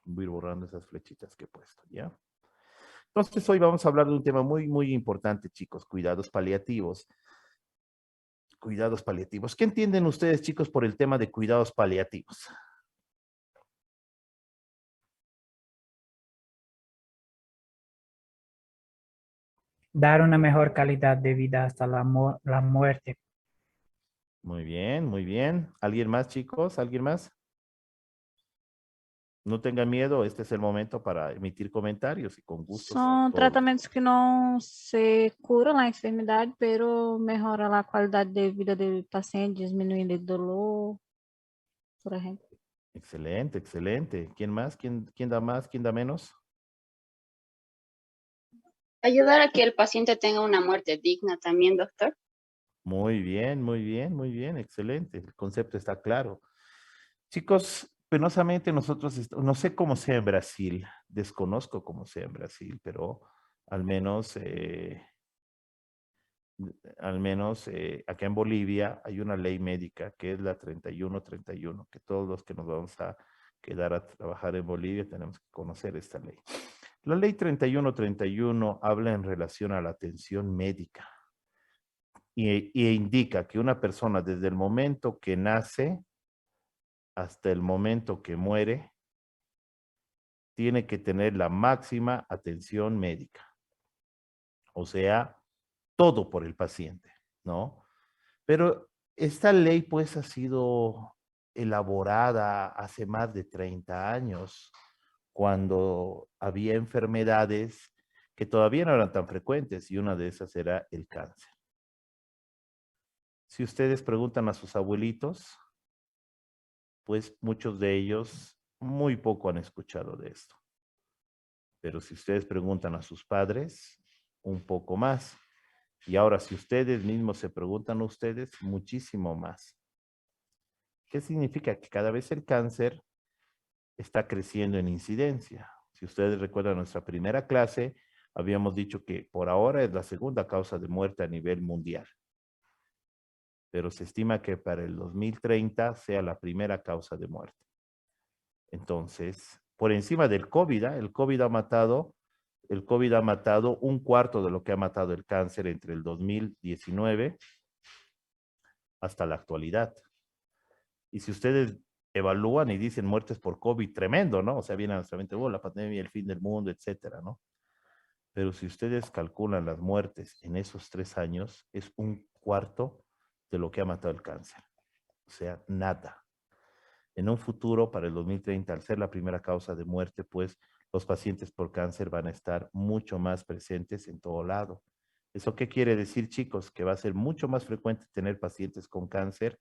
Voy a ir borrando esas flechitas que he puesto, ¿ya? Entonces hoy vamos a hablar de un tema muy, muy importante, chicos, cuidados paliativos. Cuidados paliativos. ¿Qué entienden ustedes, chicos, por el tema de cuidados paliativos? Dar una mejor calidad de vida hasta la muerte. Muy bien, muy bien. ¿Alguien más, chicos? ¿Alguien más? No tengan miedo, este es el momento para emitir comentarios y con gustos São todos los... tratamentos que não se curam a enfermidade, pero melhora a qualidade de vida do paciente, diminuindo o dolor, por exemplo. Excelente, excelente. ¿Quién más? ¿Quién da más? ¿Quién da menos? Ayudar a que el paciente tenga una muerte digna también, doctor. Muy bien, muy bien, muy bien. Excelente. El concepto está claro. Chicos, penosamente nosotros, no sé cómo sea en Brasil, desconozco cómo sea en Brasil, pero al menos, acá en Bolivia hay una ley médica que es la 3131, que todos los que nos vamos a quedar a trabajar en Bolivia tenemos que conocer esta ley. La ley 3131 habla en relación a la atención médica y indica que una persona desde el momento que nace hasta el momento que muere tiene que tener la máxima atención médica. O sea, todo por el paciente, ¿no? Pero esta ley pues ha sido elaborada hace más de 30 años, cuando había enfermedades que todavía no eran tan frecuentes y una de esas era el cáncer. Si ustedes preguntan a sus abuelitos, pues muchos de ellos muy poco han escuchado de esto. Pero si ustedes preguntan a sus padres, un poco más. Y ahora, si ustedes mismos se preguntan a ustedes, muchísimo más. ¿Qué significa? Que cada vez el cáncer está creciendo en incidencia. Si ustedes recuerdan nuestra primera clase, habíamos dicho que por ahora es la segunda causa de muerte a nivel mundial. Pero se estima que para el 2030 sea la primera causa de muerte. Entonces, por encima del COVID, el COVID ha matado un cuarto de lo que ha matado el cáncer entre el 2019 hasta la actualidad. Y si ustedes evalúan y dicen muertes por COVID, tremendo, ¿no? O sea, viene a nuestra mente, oh, la pandemia, el fin del mundo, etcétera, ¿no? Pero si ustedes calculan las muertes en esos 3 años, es un cuarto de lo que ha matado el cáncer. O sea, nada. En un futuro, para el 2030, al ser la primera causa de muerte, pues los pacientes por cáncer van a estar mucho más presentes en todo lado. ¿Eso qué quiere decir, chicos? Que va a ser mucho más frecuente tener pacientes con cáncer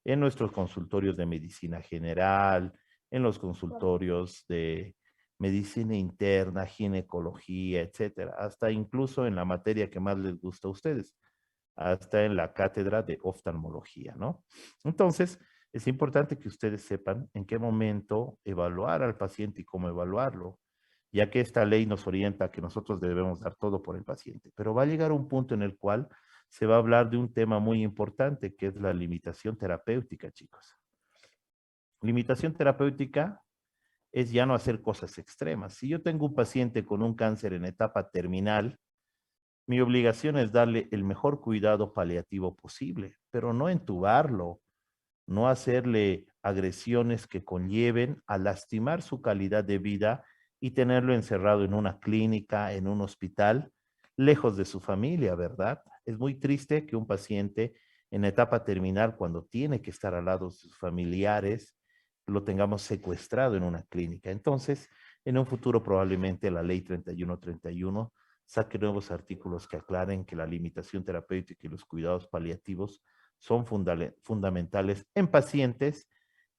en nuestros consultorios de medicina general, en los consultorios de medicina interna, ginecología, etcétera, hasta incluso en la materia que más les gusta a ustedes, hasta en la cátedra de oftalmología, ¿no? Entonces, es importante que ustedes sepan en qué momento evaluar al paciente y cómo evaluarlo, ya que esta ley nos orienta a que nosotros debemos dar todo por el paciente. Pero va a llegar un punto en el cual se va a hablar de un tema muy importante, que es la limitación terapéutica, chicos. Limitación terapéutica es ya no hacer cosas extremas. Si yo tengo un paciente con un cáncer en etapa terminal, mi obligación es darle el mejor cuidado paliativo posible, pero no entubarlo, no hacerle agresiones que conlleven a lastimar su calidad de vida y tenerlo encerrado en una clínica, en un hospital, lejos de su familia, ¿verdad? Es muy triste que un paciente en etapa terminal, cuando tiene que estar al lado de sus familiares, lo tengamos secuestrado en una clínica. Entonces, en un futuro probablemente la ley 3131 saque nuevos artículos que aclaren que la limitación terapéutica y los cuidados paliativos son fundamentales en pacientes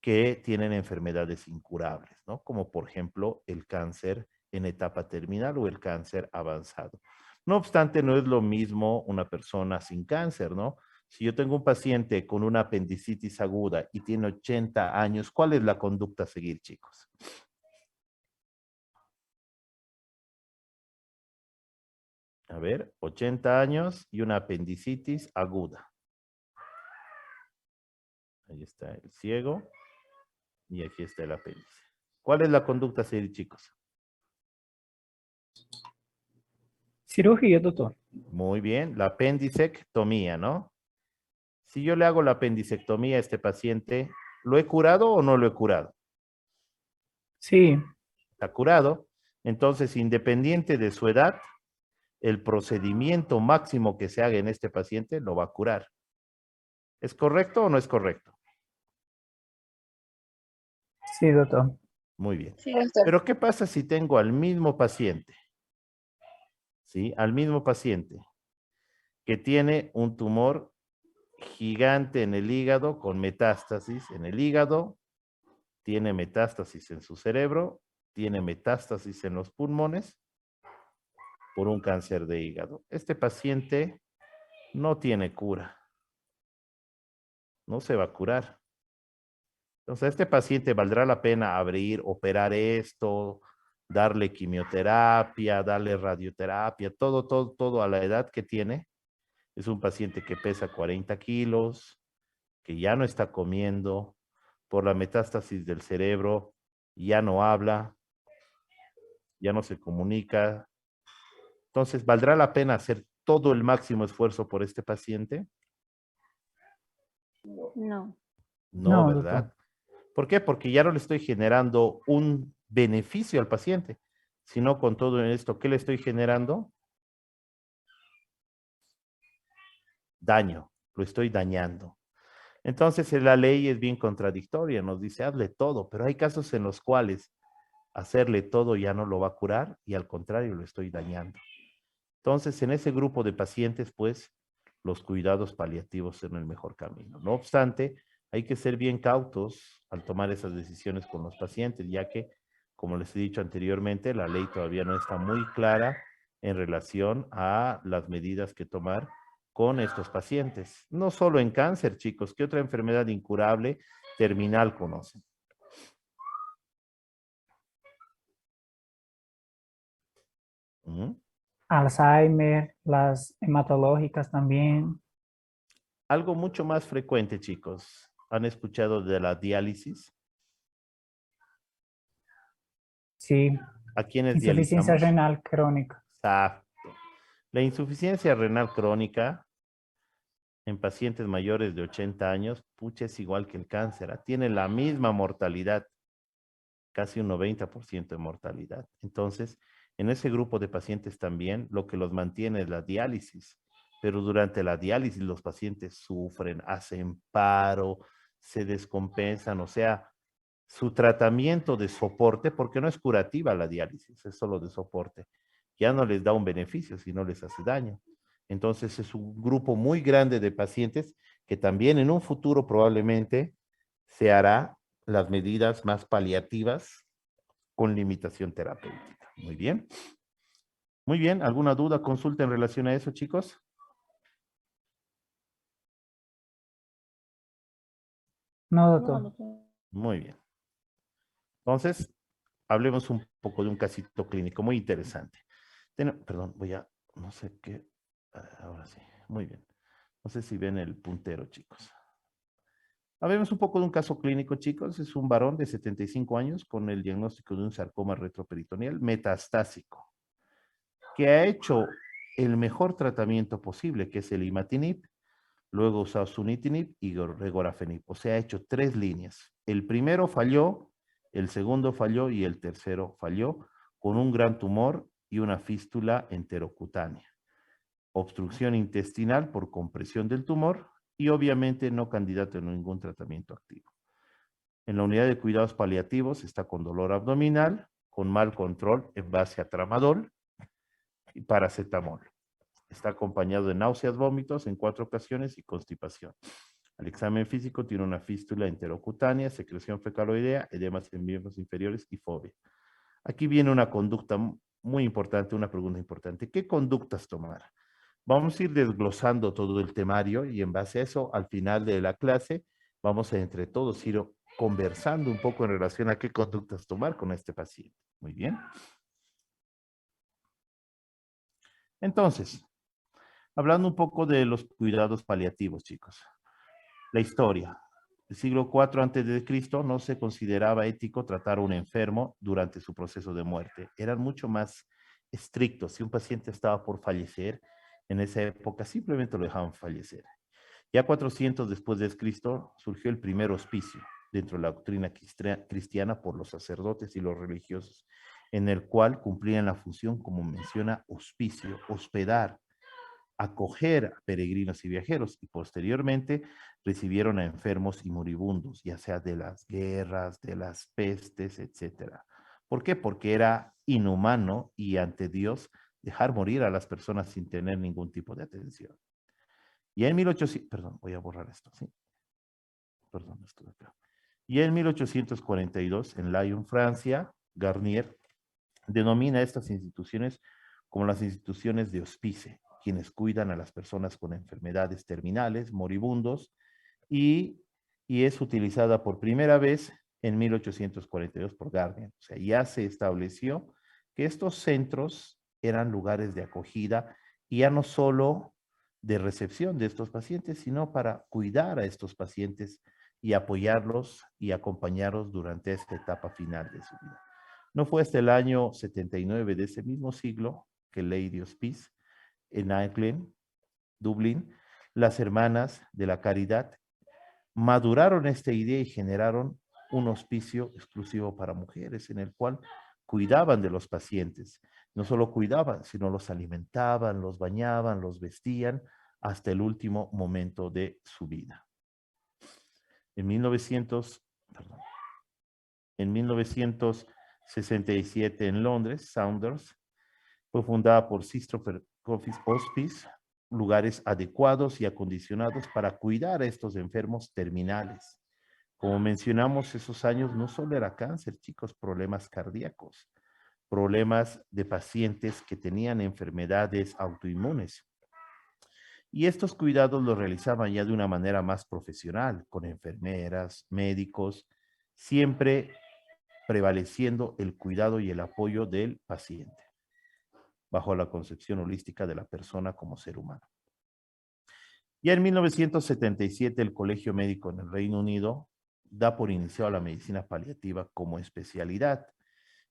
que tienen enfermedades incurables, ¿no? Como por ejemplo el cáncer en etapa terminal o el cáncer avanzado. No obstante, no es lo mismo una persona sin cáncer, ¿no? Si yo tengo un paciente con una apendicitis aguda y tiene 80 años, ¿cuál es la conducta a seguir, chicos? A ver, 80 años y una apendicitis aguda. Ahí está el ciego y aquí está el apéndice. ¿Cuál es la conducta a seguir, chicos? Cirugía, doctor. Muy bien, la apendicectomía, ¿no? Si yo le hago la apendicectomía a este paciente, ¿lo he curado o no lo he curado? Sí, Está curado. Entonces, independiente de su edad, el procedimiento máximo que se haga en este paciente lo va a curar. ¿Es correcto o no es correcto? sí, doctor. Muy bien. Sí, doctor. Pero ¿qué pasa si tengo al mismo paciente? ¿Sí? Al mismo paciente que tiene un tumor gigante en el hígado con metástasis en el hígado, tiene metástasis en su cerebro, tiene metástasis en los pulmones por un cáncer de hígado. Este paciente no tiene cura, no se va a curar. Entonces, a este paciente valdrá la pena abrir, operar esto, darle quimioterapia, darle radioterapia, todo a la edad que tiene. Es un paciente que pesa 40 kilos, que ya no está comiendo, por la metástasis del cerebro, ya no habla, ya no se comunica. Entonces, ¿valdrá la pena hacer todo el máximo esfuerzo por este paciente? No. No, No, doctor. ¿verdad? ¿Por qué? Porque ya no le estoy generando un beneficio al paciente, sino con todo esto, ¿qué le estoy generando? Daño, lo estoy dañando. Entonces, la ley es bien contradictoria, nos dice, hazle todo, pero hay casos en los cuales hacerle todo ya no lo va a curar y al contrario, lo estoy dañando. Entonces, en ese grupo de pacientes, pues, los cuidados paliativos son el mejor camino. No obstante, hay que ser bien cautos al tomar esas decisiones con los pacientes, ya que, como les he dicho anteriormente, la ley todavía no está muy clara en relación a las medidas que tomar con estos pacientes. No solo en cáncer, chicos, ¿qué otra enfermedad incurable terminal conocen? ¿Mm? Alzheimer, las hematológicas también. Algo mucho más frecuente, chicos. ¿Han escuchado de la diálisis? Sí, ¿A quiénes insuficiencia dializamos? renal crónica. Exacto. La insuficiencia renal crónica en pacientes mayores de 80 años, pucha, es igual que el cáncer. Tiene la misma mortalidad, casi un 90% de mortalidad. Entonces, en ese grupo de pacientes también lo que los mantiene es la diálisis. Pero durante la diálisis los pacientes sufren, hacen paro, se descompensan, o sea, su tratamiento de soporte, porque no es curativa la diálisis, es solo de soporte, ya no les da un beneficio, sino les hace daño. Entonces es un grupo muy grande de pacientes que también en un futuro probablemente se hará las medidas más paliativas con limitación terapéutica. Muy bien. Muy bien. ¿Alguna duda, consulta en relación a eso, chicos? No, No, doctor. doctor. Muy bien. Entonces, hablemos un poco de un casito clínico muy interesante. Perdón, no sé qué, ahora sí, muy bien. No sé si ven el puntero, chicos. Hablemos un poco de un caso clínico, chicos. Es un varón de 75 años con el diagnóstico de un sarcoma retroperitoneal metastásico, que ha hecho el mejor tratamiento posible, que es el imatinib, luego ha usado sunitinib y regorafenib. O sea, ha hecho 3 líneas. El primero falló, el segundo falló y el tercero falló con un gran tumor y una fístula enterocutánea. Obstrucción intestinal por compresión del tumor y obviamente no candidato a ningún tratamiento activo. En la unidad de cuidados paliativos está con dolor abdominal, con mal control en base a tramadol y paracetamol. Está acompañado de náuseas, vómitos en 4 ocasiones y constipación. Al examen físico tiene una fístula enterocutánea, secreción fecaloidea, edemas en miembros inferiores y fobia. Aquí viene una conducta muy importante, una pregunta importante. ¿Qué conductas tomar? Vamos a ir desglosando todo el temario y en base a eso, al final de la clase, vamos a entre todos ir conversando un poco en relación a qué conductas tomar con este paciente. Muy bien. Entonces, hablando un poco de los cuidados paliativos, chicos. La historia. el siglo IV antes de Cristo no se consideraba ético tratar a un enfermo durante su proceso de muerte. Eran mucho más estrictos. Si un paciente estaba por fallecer, en esa época simplemente lo dejaban fallecer. Ya 400 después de Cristo surgió el primer hospicio dentro de la doctrina cristiana por los sacerdotes y los religiosos, en el cual cumplían la función, como menciona, hospicio, hospedar, acoger a peregrinos y viajeros, y posteriormente recibieron a enfermos y moribundos, ya sea de las guerras, de las pestes, etcétera. ¿Por qué? Porque era inhumano y ante Dios dejar morir a las personas sin tener ningún tipo de atención. Y en 1800, perdón, voy a borrar esto, ¿sí? Perdón, esto de acá. Y en 1842, en Lyon, Francia, Garnier denomina estas instituciones como las instituciones de hospice, quienes cuidan a las personas con enfermedades terminales, moribundos, y es utilizada por primera vez en 1842 por Garnier. O sea, ya se estableció que estos centros eran lugares de acogida y ya no solo de recepción de estos pacientes, sino para cuidar a estos pacientes y apoyarlos y acompañarlos durante esta etapa final de su vida. No fue hasta el año 79 de ese mismo siglo que Lady Hospice en Aislinn, Dublín, las hermanas de la caridad maduraron esta idea y generaron un hospicio exclusivo para mujeres en el cual cuidaban de los pacientes. No solo cuidaban, sino los alimentaban, los bañaban, los vestían hasta el último momento de su vida. En 1967 en Londres, Saunders fue fundada por Sister Hospice, lugares adecuados y acondicionados para cuidar a estos enfermos terminales. Como mencionamos, esos años no solo era cáncer, chicos, problemas cardíacos, problemas de pacientes que tenían enfermedades autoinmunes. Y estos cuidados los realizaban ya de una manera más profesional, con enfermeras, médicos, siempre prevaleciendo el cuidado y el apoyo del paciente, bajo la concepción holística de la persona como ser humano. Ya en 1977, el Colegio Médico en el Reino Unido da por iniciado la medicina paliativa como especialidad,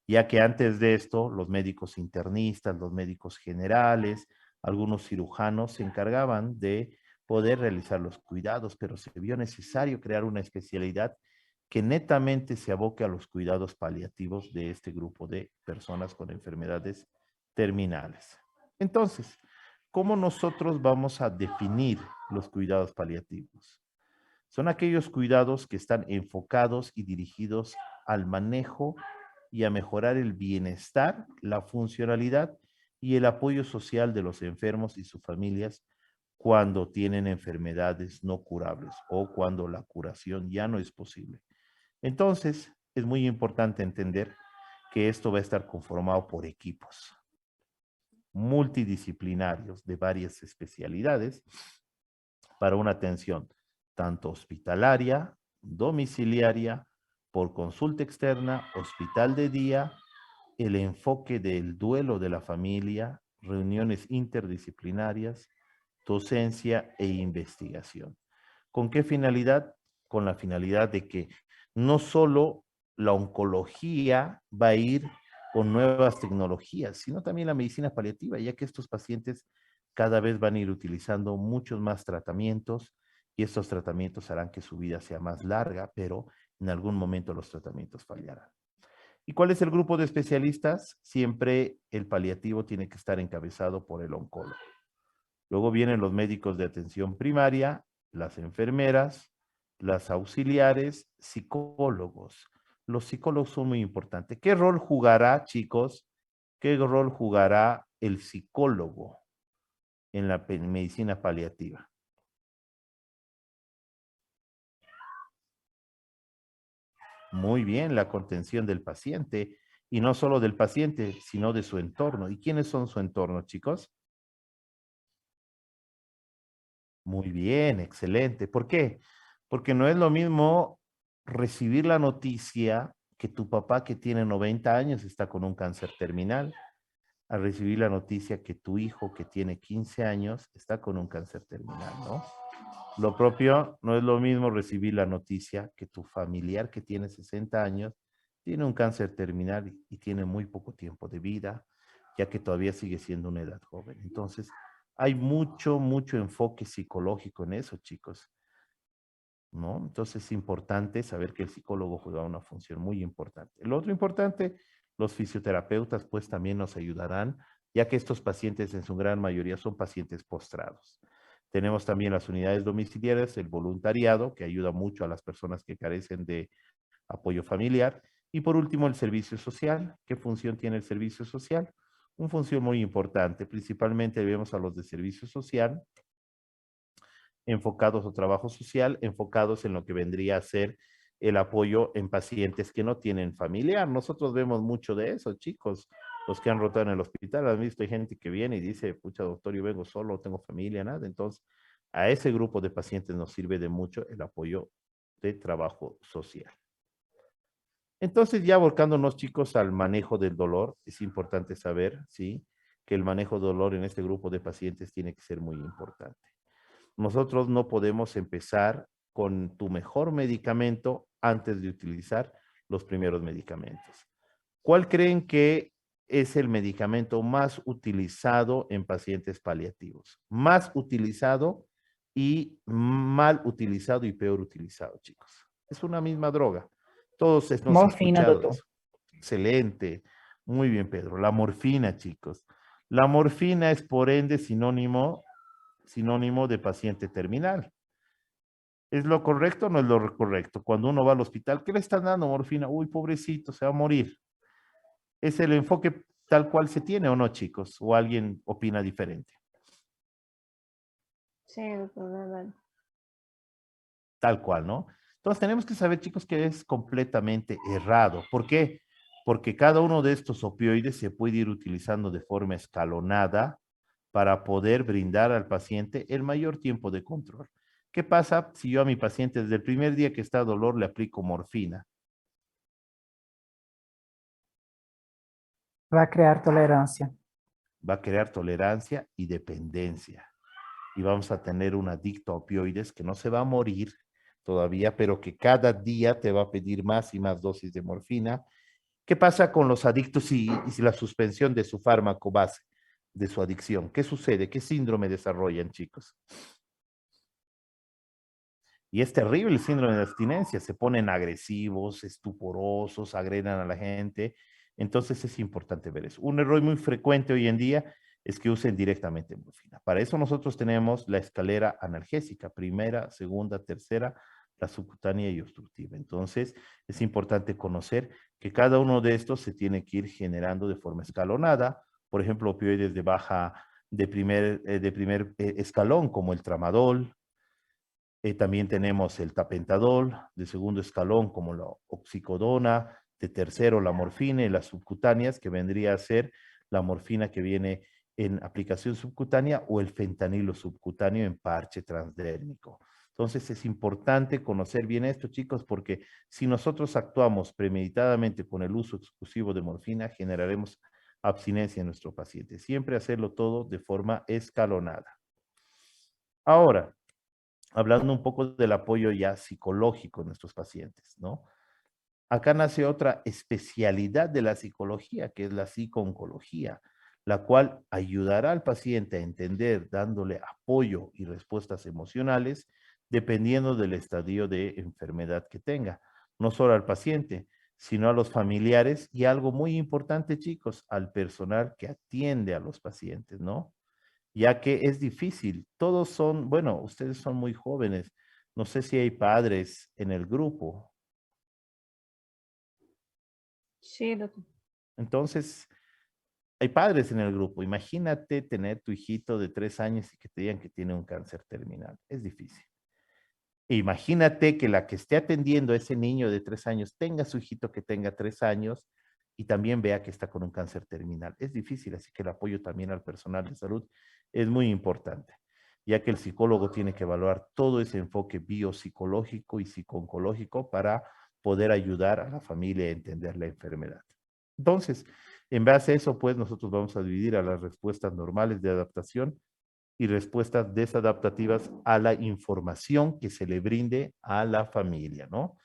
ya que antes de esto, los médicos internistas, los médicos generales, algunos cirujanos se encargaban de poder realizar los cuidados, pero se vio necesario crear una especialidad que netamente se aboque a los cuidados paliativos de este grupo de personas con enfermedades terminales. Entonces, ¿cómo nosotros vamos a definir los cuidados paliativos? Son aquellos cuidados que están enfocados y dirigidos al manejo y a mejorar el bienestar, la funcionalidad y el apoyo social de los enfermos y sus familias cuando tienen enfermedades no curables o cuando la curación ya no es posible. Entonces, es muy importante entender que esto va a estar conformado por equipos multidisciplinarios de varias especialidades para una atención tanto hospitalaria, domiciliaria, por consulta externa, hospital de día, el enfoque del duelo de la familia, reuniones interdisciplinarias, docencia e investigación. ¿Con qué finalidad? Con la finalidad de que no solo la oncología va a ir con nuevas tecnologías, sino también la medicina paliativa, ya que estos pacientes cada vez van a ir utilizando muchos más tratamientos y estos tratamientos harán que su vida sea más larga, pero en algún momento los tratamientos fallarán. ¿Y cuál es el grupo de especialistas? Siempre el paliativo tiene que estar encabezado por el oncólogo. Luego vienen los médicos de atención primaria, las enfermeras, las auxiliares, psicólogos. Los psicólogos son muy importantes. ¿Qué rol jugará, chicos? ¿Qué rol jugará el psicólogo en la medicina paliativa? Muy bien, la contención del paciente, y no solo del paciente, sino de su entorno. ¿Y quiénes son su entorno, chicos? Muy bien, excelente. ¿Por qué? Porque no es lo mismo recibir la noticia que tu papá que tiene 90 años está con un cáncer terminal, a recibir la noticia que tu hijo que tiene 15 años está con un cáncer terminal, ¿no? Lo propio, no es lo mismo recibir la noticia que tu familiar que tiene 60 años tiene un cáncer terminal y tiene muy poco tiempo de vida, ya que todavía sigue siendo una edad joven. Entonces, hay mucho enfoque psicológico en eso, chicos, ¿no? Entonces, es importante saber que el psicólogo juega una función muy importante. Lo otro importante, los fisioterapeutas, pues, también nos ayudarán, ya que estos pacientes en su gran mayoría son pacientes postrados. Tenemos también las unidades domiciliarias, el voluntariado, que ayuda mucho a las personas que carecen de apoyo familiar. Y por último, el servicio social. ¿Qué función tiene el servicio social? Una función muy importante. Principalmente vemos a los de servicio social enfocados o trabajo social, enfocados en lo que vendría a ser el apoyo en pacientes que no tienen familiar. Nosotros vemos mucho de eso, chicos. Los que han rotado en el hospital, han visto, hay gente que viene y dice, pucha, doctor, yo vengo solo, no tengo familia, nada. Entonces, a ese grupo de pacientes nos sirve de mucho el apoyo de trabajo social. Entonces, ya volcándonos, chicos, al manejo del dolor, es importante saber, ¿sí? Que el manejo del dolor en este grupo de pacientes tiene que ser muy importante. Nosotros no podemos empezar con tu mejor medicamento antes de utilizar los primeros medicamentos. ¿Cuál creen que es el medicamento más utilizado en pacientes paliativos? Más utilizado y mal utilizado y peor utilizado, chicos. Es una misma droga. Todos hemos Morfina, escuchado doctor. eso. Excelente. Muy bien, Pedro. La morfina, chicos. La morfina es por ende sinónimo de paciente terminal. ¿Es lo correcto o no es lo correcto? Cuando uno va al hospital, ¿qué le están dando morfina? Uy, pobrecito, se va a morir. ¿Es el enfoque tal cual se tiene o no, chicos? ¿O alguien opina diferente? Sí, doctor, verdad. Tal cual, ¿no? Entonces tenemos que saber, chicos, que es completamente errado. ¿Por qué? Porque cada uno de estos opioides se puede ir utilizando de forma escalonada para poder brindar al paciente el mayor tiempo de control. ¿Qué pasa si yo a mi paciente desde el primer día que está a dolor le aplico morfina? Va a crear tolerancia. Va a crear tolerancia y dependencia. Y vamos a tener un adicto a opioides que no se va a morir todavía, pero que cada día te va a pedir más y más dosis de morfina. ¿Qué pasa con los adictos y la suspensión de su fármaco base, de su adicción? ¿Qué sucede? ¿Qué síndrome desarrollan, chicos? Y es terrible el síndrome de abstinencia. Se ponen agresivos, estuporosos, agredan a la gente. Entonces es importante ver eso. Un error muy frecuente hoy en día es que usen directamente morfina. Para eso nosotros tenemos la escalera analgésica, primera, segunda, tercera, la subcutánea y obstructiva. Entonces es importante conocer que cada uno de estos se tiene que ir generando de forma escalonada. Por ejemplo, opioides de primer escalón, como el tramadol. También tenemos el tapentadol, de segundo escalón como la oxicodona, de tercero la morfina y las subcutáneas, que vendría a ser la morfina que viene en aplicación subcutánea o el fentanilo subcutáneo en parche transdérmico. Entonces es importante conocer bien esto, chicos, porque si nosotros actuamos premeditadamente con el uso exclusivo de morfina, generaremos abstinencia en nuestro paciente. Siempre hacerlo todo de forma escalonada. Ahora, hablando un poco del apoyo ya psicológico en nuestros pacientes, ¿no? Acá nace otra especialidad de la psicología, que es la psico-oncología, la cual ayudará al paciente a entender, dándole apoyo y respuestas emocionales, dependiendo del estadio de enfermedad que tenga. No solo al paciente, sino a los familiares y algo muy importante, chicos, al personal que atiende a los pacientes, ¿no? Ya que es difícil. Todos son, bueno, ustedes son muy jóvenes. No sé si hay padres en el grupo. Sí, doctor. Entonces, hay padres en el grupo. Imagínate tener tu hijito de 3 años y que te digan que tiene un cáncer terminal. Es difícil. Imagínate que la que esté atendiendo a ese niño de 3 años tenga su hijito que tenga 3 años y también vea que está con un cáncer terminal. Es difícil, así que el apoyo también al personal de salud es muy importante, ya que el psicólogo tiene que evaluar todo ese enfoque biopsicológico y psico-oncológico para poder ayudar a la familia a entender la enfermedad. Entonces, en base a eso, pues nosotros vamos a dividir a las respuestas normales de adaptación y respuestas desadaptativas a la información que se le brinde a la familia, ¿no?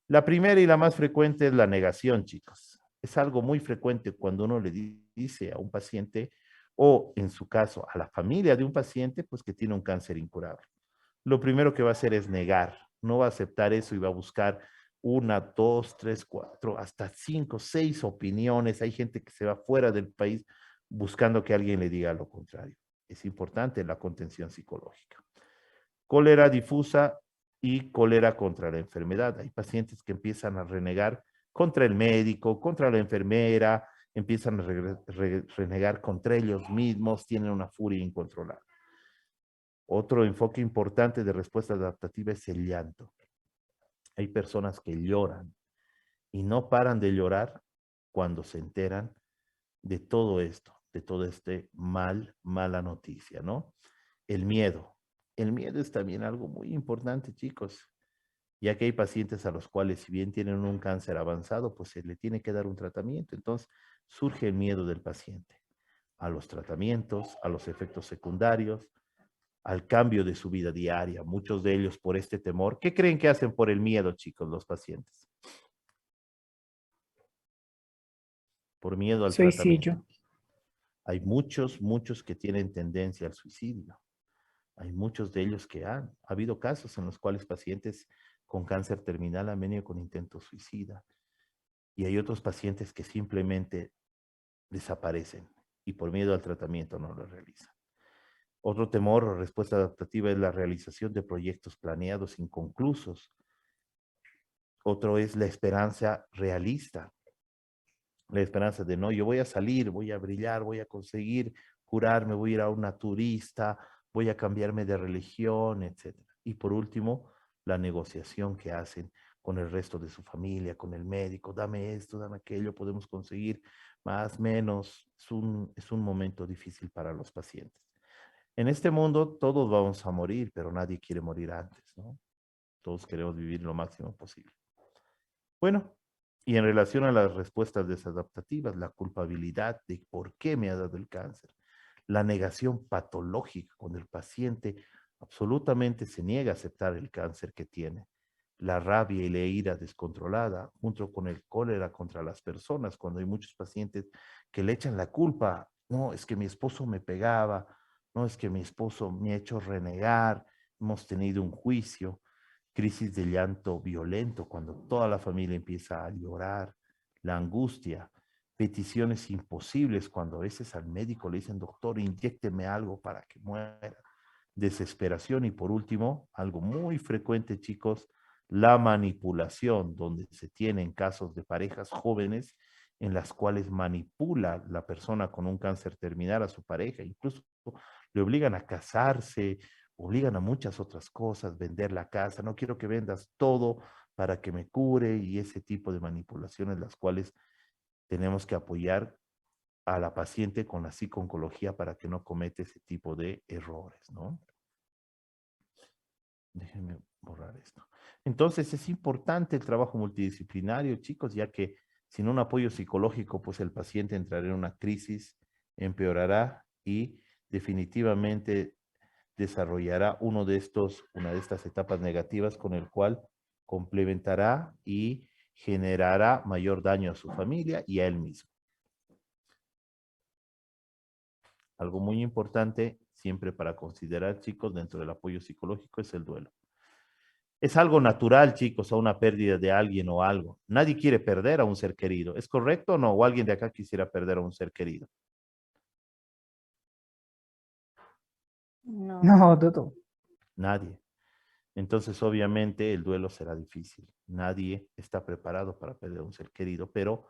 La primera y la más frecuente es la negación, chicos. Es algo muy frecuente cuando uno le dice a un paciente o, en su caso, a la familia de un paciente, pues que tiene un cáncer incurable. Lo primero que va a hacer es negar, no va a aceptar eso y va a buscar una, dos, tres, cuatro, hasta cinco, seis opiniones. Hay gente que se va fuera del país buscando que alguien le diga lo contrario. Es importante la contención psicológica. Cólera difusa y cólera contra la enfermedad. Hay pacientes que empiezan a renegar contra el médico, contra la enfermera, empiezan a renegar contra ellos mismos, tienen una furia incontrolable. Otro enfoque importante de respuesta adaptativa es el llanto. Hay personas que lloran y no paran de llorar cuando se enteran de todo esto, de todo este mala noticia, ¿no? El miedo. El miedo es también algo muy importante, chicos, ya que hay pacientes a los cuales, si bien tienen un cáncer avanzado, pues se le tiene que dar un tratamiento. Entonces, surge el miedo del paciente a los tratamientos, a los efectos secundarios, al cambio de su vida diaria. Muchos de ellos por este temor. ¿Qué creen que hacen por el miedo, chicos, los pacientes? Por miedo al tratamiento. Suicidio. Hay muchos que tienen tendencia al suicidio. Hay muchos de ellos que ha habido casos en los cuales pacientes con cáncer terminal han venido con intento suicida. Y hay otros pacientes que simplemente desaparecen y por miedo al tratamiento no lo realizan. Otro temor o respuesta adaptativa es la realización de proyectos planeados inconclusos. Otro es la esperanza realista. La esperanza de no, yo voy a salir, voy a brillar, voy a conseguir curarme, voy a ir a una turista, voy a cambiarme de religión, etc. Y por último, la negociación que hacen con el resto de su familia, con el médico, dame esto, dame aquello, podemos conseguir más, menos. Es un momento difícil para los pacientes. En este mundo todos vamos a morir, pero nadie quiere morir antes, ¿no? Todos queremos vivir lo máximo posible. Bueno, y en relación a las respuestas desadaptativas, la culpabilidad de por qué me ha dado el cáncer, la negación patológica cuando el paciente absolutamente se niega a aceptar el cáncer que tiene, la rabia y la ira descontrolada, junto con el cólera contra las personas, cuando hay muchos pacientes que le echan la culpa, no, es que mi esposo me pegaba, no, es que mi esposo me ha hecho renegar, hemos tenido un juicio. Crisis de llanto violento, cuando toda la familia empieza a llorar, la angustia, peticiones imposibles, cuando a veces al médico le dicen, doctor, inyécteme algo para que muera, desesperación y por último, algo muy frecuente, chicos, la manipulación, donde se tienen casos de parejas jóvenes en las cuales manipula la persona con un cáncer terminal a su pareja, incluso le obligan a casarse, obligan a muchas otras cosas, vender la casa, no quiero que vendas todo para que me cure y ese tipo de manipulaciones las cuales tenemos que apoyar a la paciente con la psico-oncología para que no cometa ese tipo de errores, ¿no? Déjenme borrar esto. Entonces es importante el trabajo multidisciplinario, chicos, ya que sin un apoyo psicológico, pues el paciente entrará en una crisis, empeorará y definitivamente desarrollará una de estas etapas negativas con el cual complementará y generará mayor daño a su familia y a él mismo. Algo muy importante siempre para considerar, chicos, dentro del apoyo psicológico es el duelo. Es algo natural, chicos, a una pérdida de alguien o algo. Nadie quiere perder a un ser querido. ¿Es correcto o no? ¿O alguien de acá quisiera perder a un ser querido? No. No, dudo. Nadie. Entonces, obviamente, el duelo será difícil. Nadie está preparado para perder a un ser querido, pero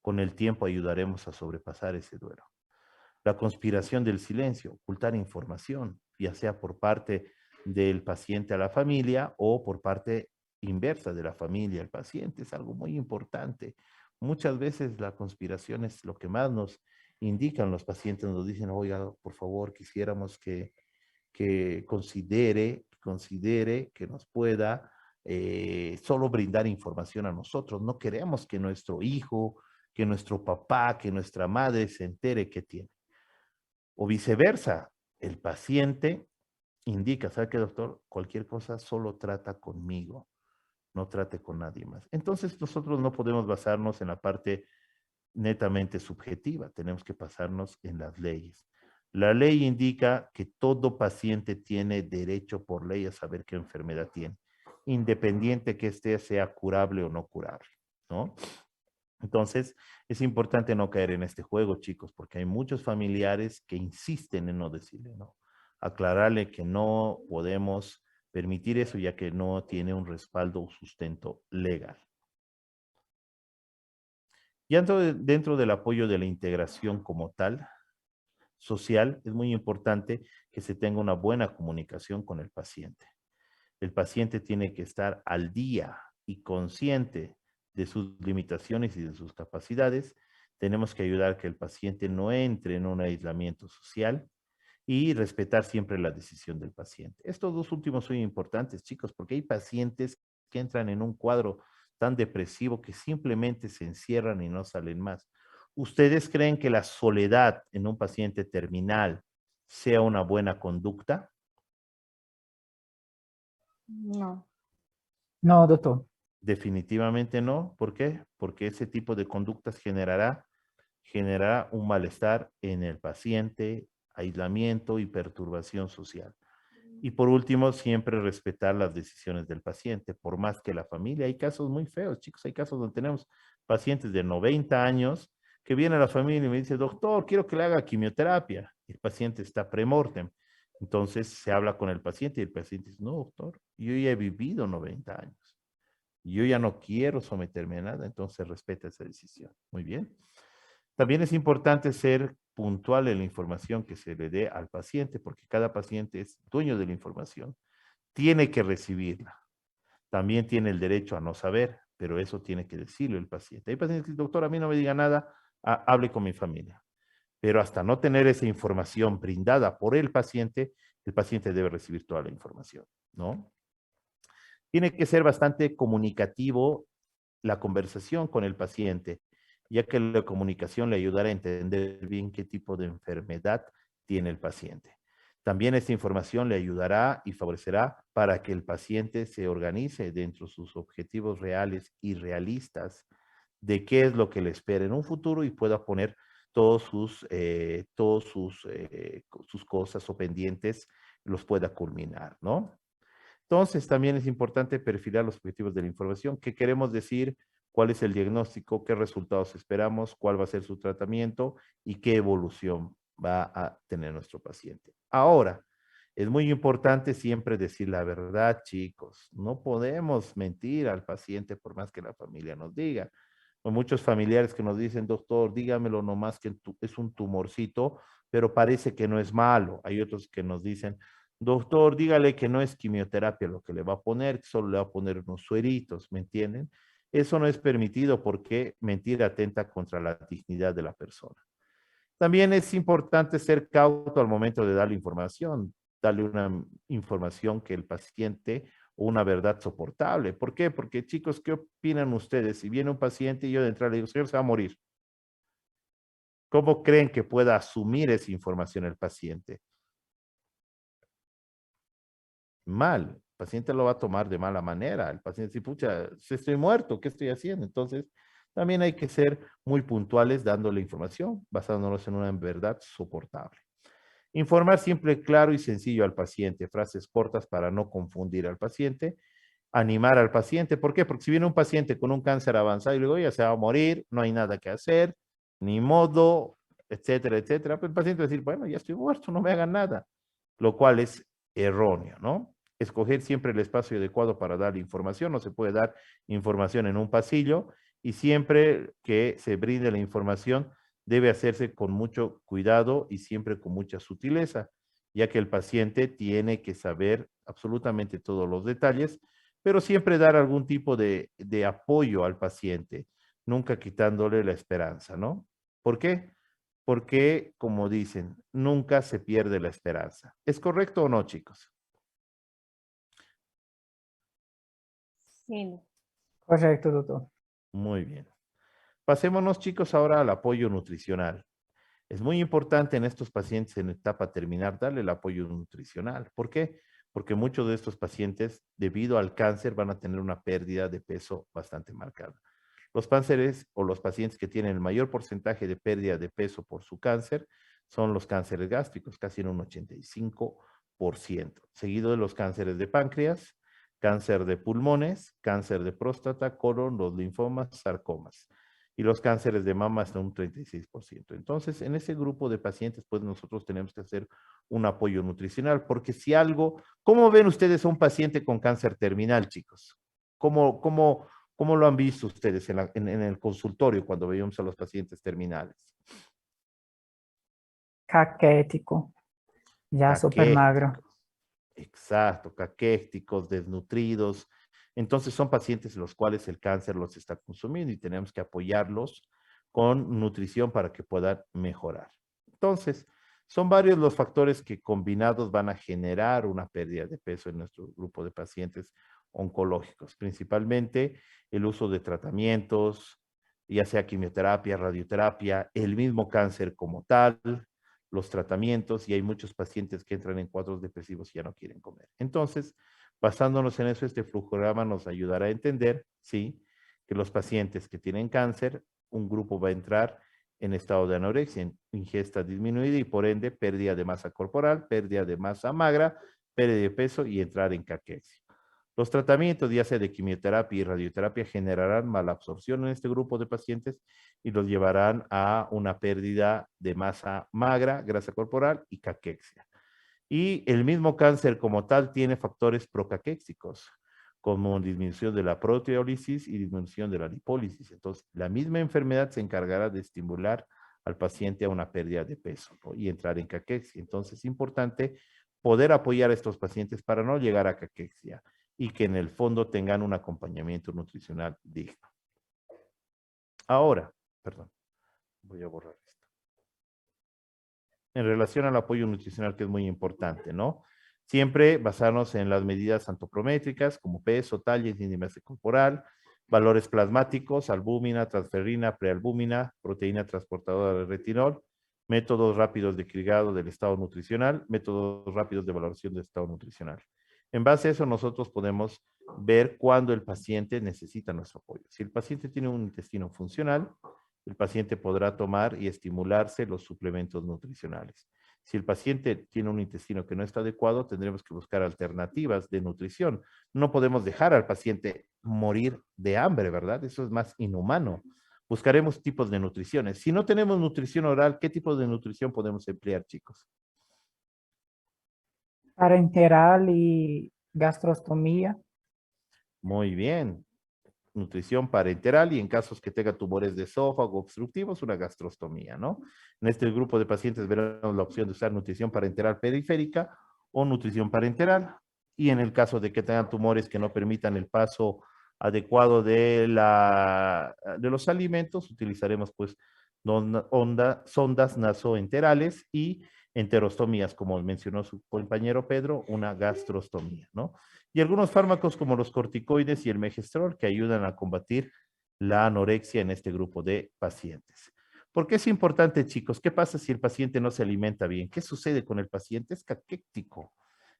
con el tiempo ayudaremos a sobrepasar ese duelo. La conspiración del silencio, ocultar información, ya sea por parte del paciente a la familia o por parte inversa de la familia al paciente, es algo muy importante. Muchas veces la conspiración es lo que más nos indican los pacientes, nos dicen, oiga, por favor, quisiéramos que considere que nos pueda solo brindar información a nosotros. No queremos que nuestro hijo, que nuestro papá, que nuestra madre se entere que tiene. O viceversa, El paciente indica, ¿sabe qué, doctor? Cualquier cosa solo trata conmigo, no trate con nadie más. Entonces nosotros no podemos basarnos en la parte netamente subjetiva, tenemos que basarnos en las leyes. La ley indica que todo paciente tiene derecho por ley a saber qué enfermedad tiene, independiente que éste sea curable o no curable, ¿no? Entonces, es importante no caer en este juego, chicos, porque hay muchos familiares que insisten en no decirle, ¿no? Aclararle que no podemos permitir eso ya que no tiene un respaldo o sustento legal. Ya dentro del apoyo de la integración como tal, social, es muy importante que se tenga una buena comunicación con el paciente. El paciente tiene que estar al día y consciente de sus limitaciones y de sus capacidades. Tenemos que ayudar a que el paciente no entre en un aislamiento social y respetar siempre la decisión del paciente. Estos dos últimos son importantes, chicos, porque hay pacientes que entran en un cuadro tan depresivo que simplemente se encierran y no salen más. ¿Ustedes creen que la soledad en un paciente terminal sea una buena conducta? No. No, doctor. Definitivamente no. ¿Por qué? Porque ese tipo de conductas generará un malestar en el paciente, aislamiento y perturbación social. Y por último, siempre respetar las decisiones del paciente, por más que la familia, hay casos muy feos, chicos, hay casos donde tenemos pacientes de 90 años que viene a la familia y me dice, doctor, quiero que le haga quimioterapia. El paciente está premortem. Entonces se habla con el paciente y el paciente dice, no, doctor, yo ya he vivido 90 años. Yo ya no quiero someterme a nada, entonces respeta esa decisión. Muy bien. También es importante ser puntual en la información que se le dé al paciente, porque cada paciente es dueño de la información. Tiene que recibirla. También tiene el derecho a no saber, pero eso tiene que decirlo el paciente. Hay pacientes que dicen, doctor, a mí no me diga nada, hable con mi familia. Pero hasta no tener esa información brindada por el paciente debe recibir toda la información, ¿no? Tiene que ser bastante comunicativo la conversación con el paciente, ya que la comunicación le ayudará a entender bien qué tipo de enfermedad tiene el paciente. También esta información le ayudará y favorecerá para que el paciente se organice dentro de sus objetivos reales y realistas de qué es lo que le espera en un futuro y pueda poner sus cosas o pendientes, los pueda culminar, ¿no? Entonces, también es importante perfilar los objetivos de la información. ¿Qué queremos decir? ¿Cuál es el diagnóstico? ¿Qué resultados esperamos? ¿Cuál va a ser su tratamiento? ¿Y qué evolución va a tener nuestro paciente? Ahora, es muy importante siempre decir la verdad, chicos. No podemos mentir al paciente por más que la familia nos diga. Hay muchos familiares que nos dicen, doctor, dígamelo nomás que es un tumorcito, pero parece que no es malo. Hay otros que nos dicen, doctor, dígale que no es quimioterapia lo que le va a poner, que solo le va a poner unos sueritos, ¿me entienden? Eso no es permitido porque mentir atenta contra la dignidad de la persona. También es importante ser cauto al momento de darle información, darle una información que el paciente o una verdad soportable. ¿Por qué? Porque chicos, ¿qué opinan ustedes? Si viene un paciente y yo de entrada le digo, señor, se va a morir. ¿Cómo creen que pueda asumir esa información el paciente? Mal. El paciente lo va a tomar de mala manera. El paciente dice, pucha, si estoy muerto, ¿qué estoy haciendo? Entonces, también hay que ser muy puntuales dándole información, basándonos en una verdad soportable. Informar siempre claro y sencillo al paciente, frases cortas para no confundir al paciente, animar al paciente. ¿Por qué? Porque si viene un paciente con un cáncer avanzado y luego ya se va a morir, no hay nada que hacer, ni modo, etcétera, etcétera, pues el paciente va a decir, bueno, ya estoy muerto, no me hagan nada, lo cual es erróneo, ¿no? Escoger siempre el espacio adecuado para dar información, no se puede dar información en un pasillo y siempre que se brinde la información debe hacerse con mucho cuidado y siempre con mucha sutileza, ya que el paciente tiene que saber absolutamente todos los detalles, pero siempre dar algún tipo de apoyo al paciente, nunca quitándole la esperanza, ¿no? ¿Por qué? Porque, como dicen, nunca se pierde la esperanza. ¿Es correcto o no, chicos? Sí. Correcto, doctor. Muy bien. Pasémonos, chicos, ahora al apoyo nutricional. Es muy importante en estos pacientes en etapa terminal darle el apoyo nutricional. ¿Por qué? Porque muchos de estos pacientes, debido al cáncer, van a tener una pérdida de peso bastante marcada. Los cánceres o los pacientes que tienen el mayor porcentaje de pérdida de peso por su cáncer son los cánceres gástricos, casi en un 85%, seguido de los cánceres de páncreas, cáncer de pulmones, cáncer de próstata, colon, los linfomas, sarcomas. Y los cánceres de mama hasta un 36%. Entonces, en ese grupo de pacientes, pues nosotros tenemos que hacer un apoyo nutricional, porque si algo, ¿cómo ven ustedes a un paciente con cáncer terminal, chicos? ¿Cómo lo han visto ustedes en el consultorio cuando veíamos a los pacientes terminales? Caquético, ya súper magro. Caquéticos. Exacto, caquéticos, desnutridos. Entonces son pacientes los cuales el cáncer los está consumiendo y tenemos que apoyarlos con nutrición para que puedan mejorar. Entonces, son varios los factores que combinados van a generar una pérdida de peso en nuestro grupo de pacientes oncológicos, principalmente el uso de tratamientos, ya sea quimioterapia, radioterapia, el mismo cáncer como tal, los tratamientos, y hay muchos pacientes que entran en cuadros depresivos y ya no quieren comer. Entonces, basándonos en eso, este flujograma nos ayudará a entender, ¿sí?, que los pacientes que tienen cáncer, un grupo va a entrar en estado de anorexia, en ingesta disminuida y por ende pérdida de masa corporal, pérdida de masa magra, pérdida de peso y entrar en caquexia. Los tratamientos, ya sea de quimioterapia y radioterapia, generarán malabsorción en este grupo de pacientes y los llevarán a una pérdida de masa magra, grasa corporal y caquexia. Y el mismo cáncer como tal tiene factores procaquéxicos, como disminución de la proteólisis y disminución de la lipólisis. Entonces, la misma enfermedad se encargará de estimular al paciente a una pérdida de peso, ¿no?, y entrar en caquexia. Entonces, es importante poder apoyar a estos pacientes para no llegar a caquexia y que en el fondo tengan un acompañamiento nutricional digno. Ahora, perdón, voy a borrar esto. En relación al apoyo nutricional, que es muy importante, ¿no? Siempre basarnos en las medidas antropométricas como peso, talla, índice de masa corporal, valores plasmáticos, albúmina, transferrina, prealbúmina, proteína transportadora de retinol, métodos rápidos de cribado del estado nutricional, métodos rápidos de valoración del estado nutricional. En base a eso, nosotros podemos ver cuándo el paciente necesita nuestro apoyo. Si el paciente tiene un intestino funcional, el paciente podrá tomar y estimularse los suplementos nutricionales. Si el paciente tiene un intestino que no está adecuado, tendremos que buscar alternativas de nutrición. No podemos dejar al paciente morir de hambre, ¿verdad? Eso es más inhumano. Buscaremos tipos de nutriciones. Si no tenemos nutrición oral, ¿qué tipo de nutrición podemos emplear, chicos? Parenteral y gastrostomía. Muy bien. Nutrición parenteral y en casos que tenga tumores de esófago obstructivos, una gastrostomía, ¿no? En este grupo de pacientes veremos la opción de usar nutrición parenteral periférica o nutrición parenteral. Y en el caso de que tengan tumores que no permitan el paso adecuado de los alimentos, utilizaremos pues sondas nasoenterales y enterostomías, como mencionó su compañero Pedro, una gastrostomía, ¿no? Y algunos fármacos como los corticoides y el megestrol que ayudan a combatir la anorexia en este grupo de pacientes. ¿Por qué es importante, chicos? ¿Qué pasa si el paciente no se alimenta bien? ¿Qué sucede con el paciente? Es caquéctico.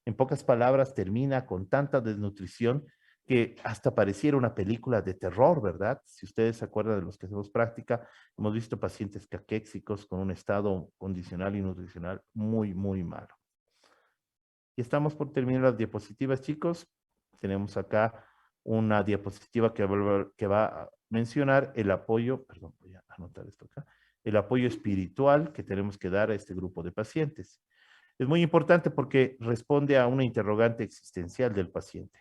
En pocas palabras, termina con tanta desnutrición que hasta pareciera una película de terror, ¿verdad? Si ustedes se acuerdan de los que hacemos práctica, hemos visto pacientes caquéxicos con un estado condicional y nutricional muy, muy malo. Y estamos por terminar las diapositivas, chicos. Tenemos acá una diapositiva que va a mencionar el apoyo, perdón, voy a anotar esto acá, el apoyo espiritual que tenemos que dar a este grupo de pacientes. Es muy importante porque responde a una interrogante existencial del paciente.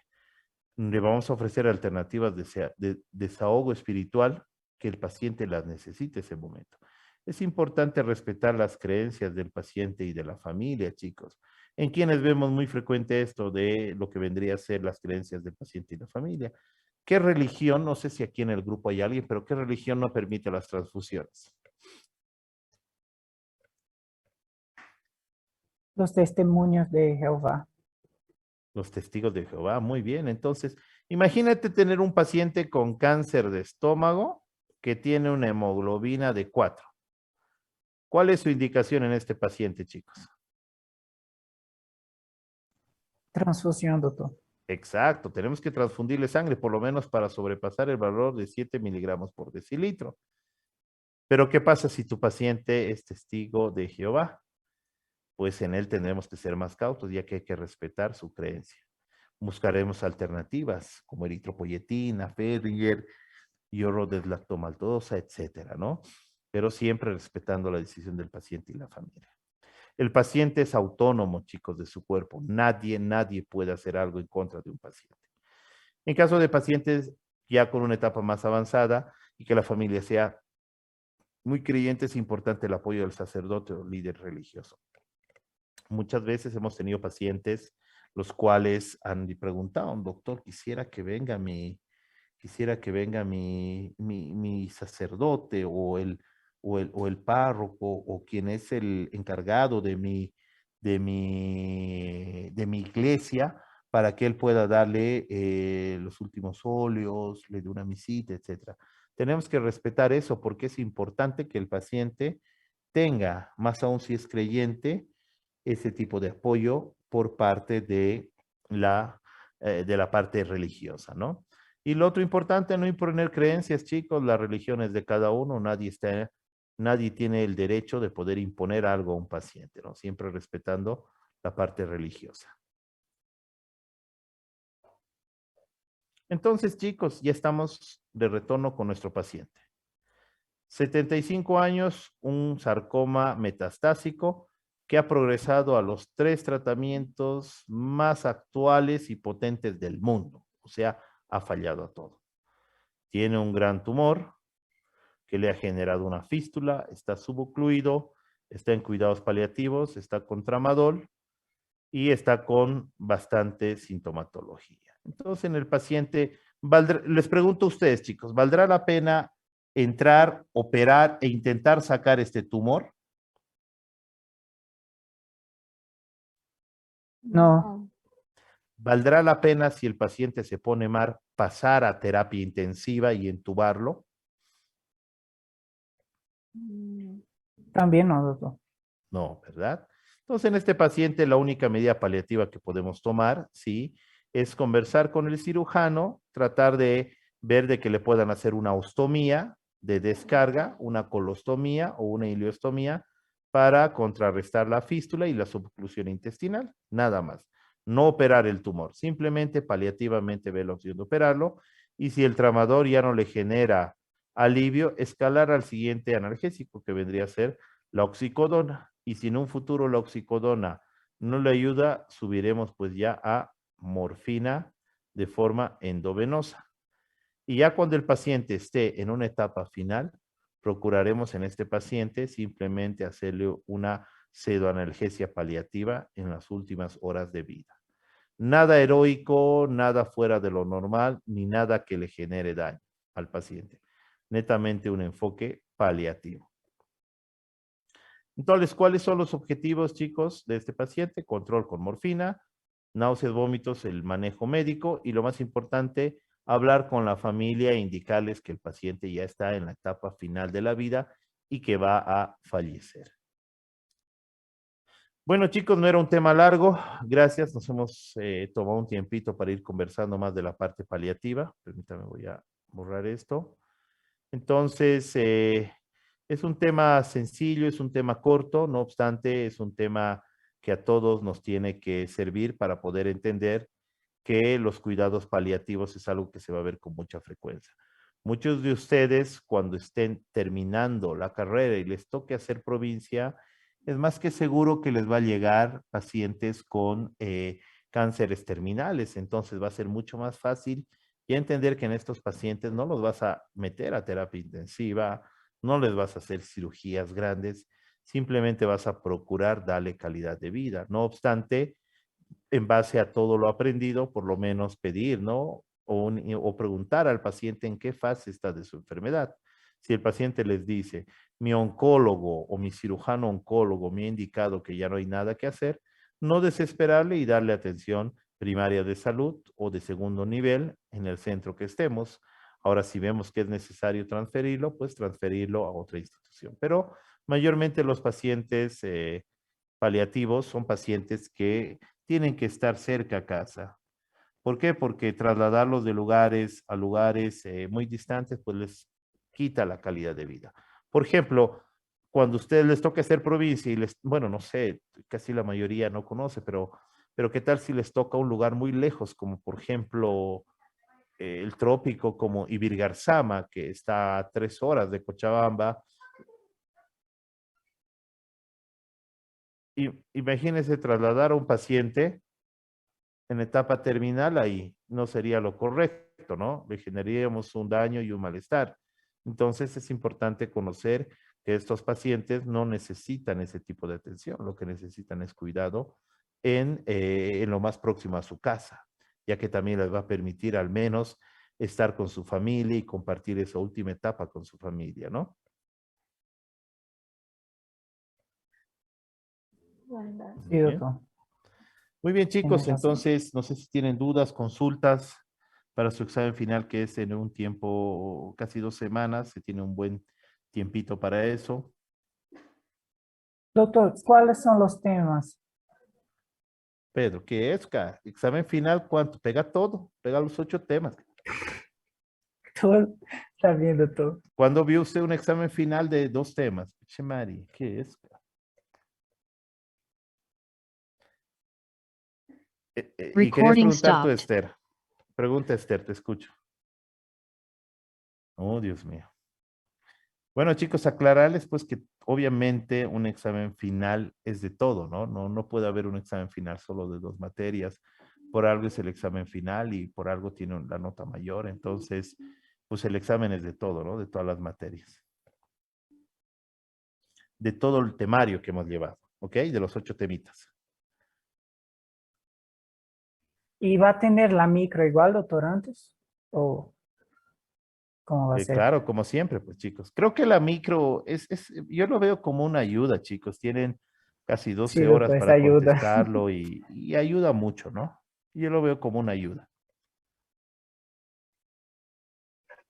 Le vamos a ofrecer alternativas de desahogo espiritual que el paciente las necesite en ese momento. Es importante respetar las creencias del paciente y de la familia, chicos. En quienes vemos muy frecuente esto de lo que vendría a ser las creencias del paciente y la familia. ¿Qué religión, no sé si aquí en el grupo hay alguien, pero qué religión no permite las transfusiones? Los testimonios de Jehová. Los testigos de Jehová, muy bien. Entonces, imagínate tener un paciente con cáncer de estómago que tiene una hemoglobina de 4. ¿Cuál es su indicación en este paciente, chicos? Transfusión, doctor. Exacto, tenemos que transfundirle sangre por lo menos para sobrepasar el valor de 7 miligramos por decilitro. Pero ¿qué pasa si tu paciente es testigo de Jehová? Pues en él tendremos que ser más cautos, ya que hay que respetar su creencia. Buscaremos alternativas como eritropoyetina, Ferrier, iorodeslattomaltosa, etcétera, ¿no? Pero siempre respetando la decisión del paciente y la familia. El paciente es autónomo, chicos, de su cuerpo. Nadie puede hacer algo en contra de un paciente. En caso de pacientes ya con una etapa más avanzada y que la familia sea muy creyente, es importante el apoyo del sacerdote o líder religioso. Muchas veces hemos tenido pacientes los cuales han preguntado, doctor, quisiera que venga mi sacerdote o el párroco o quien es el encargado de mi iglesia para que él pueda darle los últimos óleos, le dé una misita, etcétera. Tenemos que respetar eso porque es importante que el paciente tenga, más aún si es creyente, ese tipo de apoyo por parte de la parte religiosa, ¿no? Y lo otro importante, no imponer creencias, chicos, la religión es de cada uno, nadie tiene el derecho de poder imponer algo a un paciente, ¿no? Siempre respetando la parte religiosa. Entonces, chicos, ya estamos de retorno con nuestro paciente. 75 años, un sarcoma metastásico que ha progresado a los 3 tratamientos más actuales y potentes del mundo. O sea, ha fallado a todo. Tiene un gran tumor que le ha generado una fístula, está subocluido, está en cuidados paliativos, está con tramadol y está con bastante sintomatología. Entonces, en el paciente, les pregunto a ustedes, chicos, ¿valdrá la pena entrar, operar e intentar sacar este tumor? No. ¿Valdrá la pena si el paciente se pone mal pasar a terapia intensiva y entubarlo? Mm, También no, doctor. No, ¿verdad? Entonces, en este paciente, la única medida paliativa que podemos tomar, sí, es conversar con el cirujano, tratar de ver de que le puedan hacer una ostomía de descarga, una colostomía o una ileostomía para contrarrestar la fístula y la suboclusión intestinal, nada más. No operar el tumor, simplemente paliativamente ver la opción de operarlo y si el tramador ya no le genera alivio, escalar al siguiente analgésico que vendría a ser la oxicodona. Y si en un futuro la oxicodona no le ayuda, subiremos pues ya a morfina de forma endovenosa. Y ya cuando el paciente esté en una etapa final, procuraremos en este paciente simplemente hacerle una pseudoanalgesia paliativa en las últimas horas de vida. Nada heroico, nada fuera de lo normal, ni nada que le genere daño al paciente. Netamente un enfoque paliativo. Entonces, ¿cuáles son los objetivos, chicos, de este paciente? Control con morfina, náuseas, vómitos, el manejo médico y lo más importante, hablar con la familia e indicarles que el paciente ya está en la etapa final de la vida y que va a fallecer. Bueno, chicos, no era un tema largo. Gracias. Nos hemos tomado un tiempito para ir conversando más de la parte paliativa. Permítame, voy a borrar esto. Entonces, es un tema sencillo, es un tema corto, no obstante, es un tema que a todos nos tiene que servir para poder entender que los cuidados paliativos es algo que se va a ver con mucha frecuencia. Muchos de ustedes, cuando estén terminando la carrera y les toque hacer provincia, es más que seguro que les va a llegar pacientes con cánceres terminales, entonces va a ser mucho más fácil y entender que en estos pacientes no los vas a meter a terapia intensiva, no les vas a hacer cirugías grandes, simplemente vas a procurar darle calidad de vida. No obstante, en base a todo lo aprendido, por lo menos pedir, ¿no? O preguntar al paciente en qué fase está de su enfermedad. Si el paciente les dice, mi oncólogo o mi cirujano oncólogo me ha indicado que ya no hay nada que hacer, no desesperarle y darle atención primaria de salud o de segundo nivel en el centro que estemos. Ahora, si vemos que es necesario transferirlo, pues transferirlo a otra institución. Pero Mayormente los pacientes paliativos son pacientes que tienen que estar cerca a casa. ¿Por qué? Porque trasladarlos de lugares a lugares muy distantes, pues les quita la calidad de vida. Por ejemplo, cuando a ustedes les toca hacer provincia y bueno, no sé, casi la mayoría no conoce, pero ¿qué tal si les toca un lugar muy lejos, como por ejemplo el trópico, como Ibirgarzama, que está a 3 horas de Cochabamba? Y imagínense trasladar a un paciente en etapa terminal, ahí no sería lo correcto, ¿no? Le generaríamos un daño y un malestar. Entonces es importante conocer que estos pacientes no necesitan ese tipo de atención, lo que necesitan es cuidado en lo más próximo a su casa, ya que también les va a permitir al menos estar con su familia y compartir esa última etapa con su familia, ¿no? Sí, Bien. doctor. Muy bien, chicos, Tienes razón. entonces no sé si tienen dudas, consultas para su examen final, que es en un tiempo, casi 2 semanas, se tiene un buen tiempito para eso. Doctor, ¿cuáles son los temas? Pedro, ¿qué es, ca? Examen final, ¿cuánto? Pega todo, pega los 8 temas. Todo está bien, doctor. ¿Cuándo vio usted un examen final de 2 temas? Che, Mari, ¿qué es, ca? Y querías Recording preguntar tú, stopped. Esther. Pregunta, Esther, te escucho. Oh, Dios mío. Bueno, chicos, aclararles pues que obviamente un examen final es de todo, ¿no? No puede haber un examen final solo de 2 materias. Por algo es el examen final y por algo tiene la nota mayor. Entonces, pues el examen es de todo, ¿no? De todas las materias. De todo el temario que hemos llevado, ¿ok? De los 8 temitas. ¿Y va a tener la micro igual, doctor, antes? ¿O cómo va a ser? Claro, como siempre, pues chicos. Creo que la micro yo lo veo como una ayuda, chicos. Tienen casi 12 Sí, horas doctor, esa para ayuda. contestarlo y ayuda mucho, ¿no? Yo lo veo como una ayuda.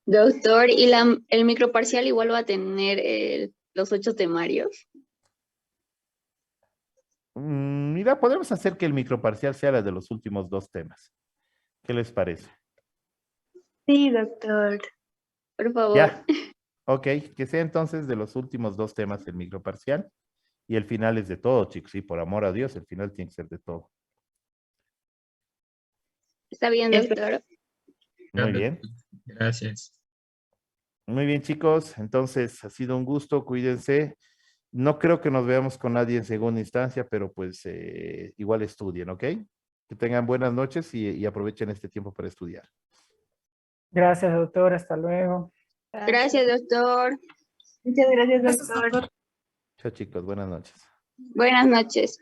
Doctor, ¿y el microparcial igual va a tener los 8 temarios? Mira, podemos hacer que el microparcial sea la de los últimos 2 temas. ¿Qué les parece? Sí, doctor. Por favor. Ya. Ok, que sea entonces de los últimos 2 temas el microparcial y el final es de todo, chicos. Y por amor a Dios, el final tiene que ser de todo. Está bien, doctor. Muy bien. Gracias. Muy bien, chicos. Entonces, ha sido un gusto. Cuídense. No creo que nos veamos con nadie en segunda instancia, pero pues igual estudien, ¿ok? Que tengan buenas noches y aprovechen este tiempo para estudiar. Gracias, doctor. Hasta luego. Gracias, doctor. Muchas gracias, doctor. Chao, chicos. Buenas noches. Buenas noches.